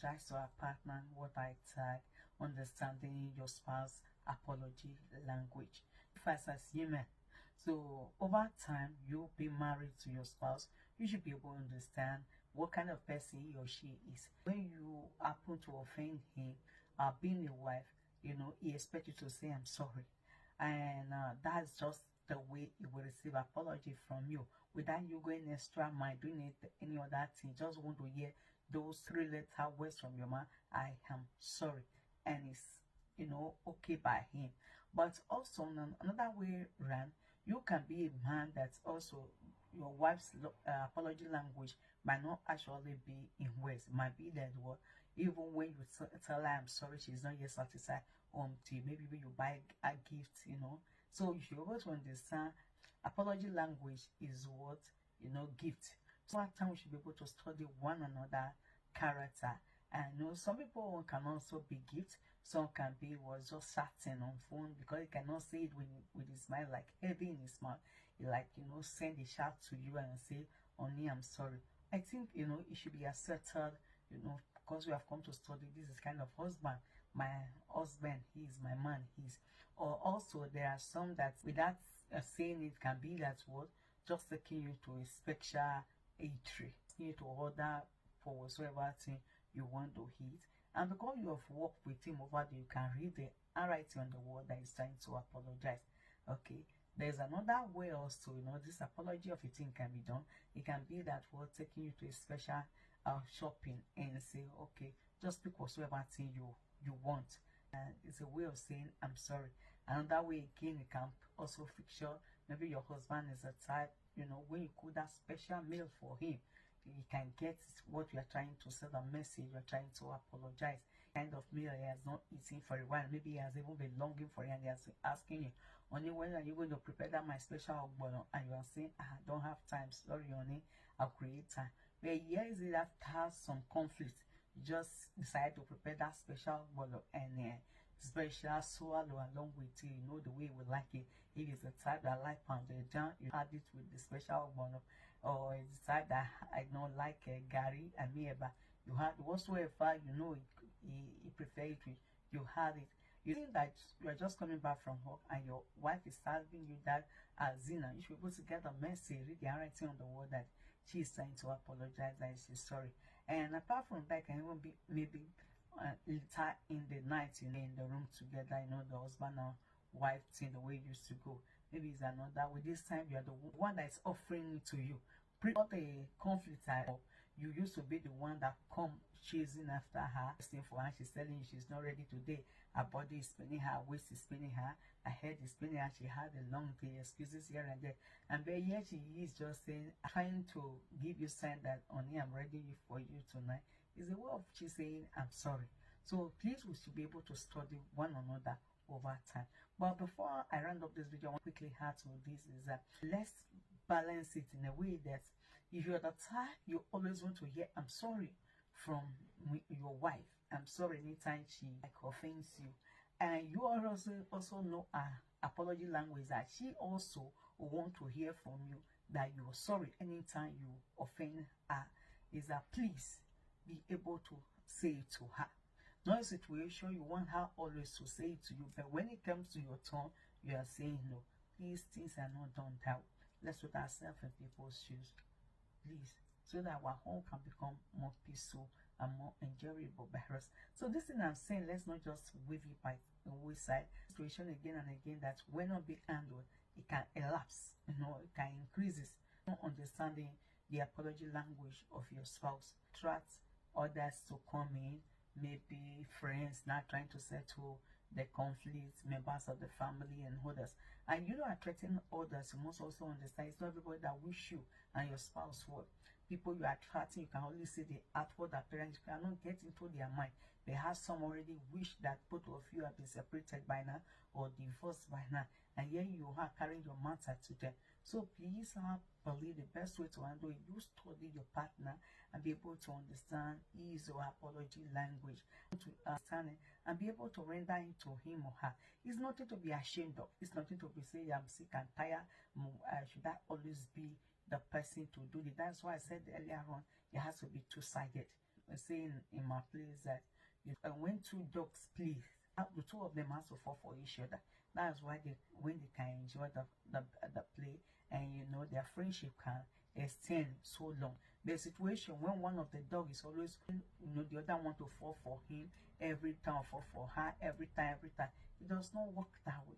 apologize to our partner, what I tag understanding your spouse apology language. First, as human. So over time, you'll be married to your spouse. You should be able to understand what kind of person he or she is. When you happen to offend him, being a wife, he expects you to say, I'm sorry. And that's just the way he will receive apology from you without you going extra mile, doing it any other thing. Just want to hear those 3-letter words from your mouth, I am sorry. And it's okay by him. But also on another way around, you can be a man that's also your wife's apology language might not actually be in words. It might be that what even when you tell her I'm sorry, she's not yet satisfied until maybe when you buy a gift, So you should always understand apology language is what gift. So at time we should be able to study one another character. And some people can also be gift, some can be was just chatting on phone because he cannot say it with his smile, like heavy in his mouth. He like send a shout to you and say, Only I'm sorry. I think it should be accepted, because we have come to study. This is kind of husband, my husband, he is my man, he's. Or also there are some that without saying it can be that what just taking you to a special eatery, you to order for whatsoever thing you want to eat, and because you have worked with him over there, you can read the handwriting on the wall that is trying to apologize. Okay, there's another way also, this apology of a thing can be done. It can be that we're taking you to a special shopping and say, okay, just pick whatsoever thing you want. And it's a way of saying I'm sorry. Another way again, you can also feature maybe your husband is a type, when you cook that special meal for him, you can get what you are trying to send a message, you are trying to apologize. Kind of meal he has not eaten for a while, maybe he has even been longing for it, and he has been asking you, Honey, when are you going to prepare that my special ogbono? And you are saying, I don't have time, sorry honey, I'll create time. But here is it after some conflict, you just decide to prepare that special ogbono and special swallow along with it, the way we like it. If it's the type that like pounded down, you add it with the special ogbono, or it's the type that I don't like gari and mieba, you had whatsoever he prefer it with, you had it. You think that you are just coming back from work and your wife is serving you that zina, you should be able to get a message, read the handwriting on the wall that she is trying to apologize and she's sorry. And apart from that, can even be maybe later in the night, in the room together, the husband and wife thing, the way it used to go. Maybe it's another way. This time you are the one that is offering it to you. Pre-all the conflict you used to be the one that come chasing after her, asking for her. She's telling you she's not ready today. Her body is spinning, her waist is spinning, her head is spinning, and she had a long day, excuses here and there. And then here she is just saying, trying to give you sign that only I'm ready for you tonight. Is a way of she saying I'm sorry. So please, we should be able to study one another over time. But before I round up this video, I want to quickly add to this is that let's balance it in a way that if you're the type you always want to hear I'm sorry from your wife, I'm sorry anytime she offends you, and you also know her apology language that she also want to hear from you that you're sorry anytime you offend her, is that please be able to say it to her. Not a situation you want her always to say it to you, but when it comes to your turn, you are saying no. Please, things are not done that way. Let's put ourselves in people's shoes, please, so that our home can become more peaceful and more enjoyable by us. So this thing I'm saying, let's not just wave it by the wayside. Situation again and again that when not be handled, it can elapse, it can increase. Not understanding the apology language of your spouse. Trust others to come in, maybe friends not trying to settle the conflicts, members of the family and others. And attracting others, you must also understand it's not everybody that wish you and your spouse well. People you are attracting, you can only see the outward appearance, you cannot get into their mind. They have some already wish that both of you have been separated by now or divorced by now, and here you are carrying your matter to them. So please believe the best way to handle it, you study your partner and be able to understand his or apology language, to understand it and be able to render it to him or her. It's nothing to be ashamed of. It's nothing to be saying I'm sick and tired. Should that always be the person to do it? That's why I said earlier on, it has to be two-sided. say in my place that when two dogs play, the two of them has to fall for each other. That's why when they can enjoy the play, and you know their friendship can extend so long. The situation when one of the dog is always, you know, the other want to fall for him every time, fall for her every time, it does not work that way.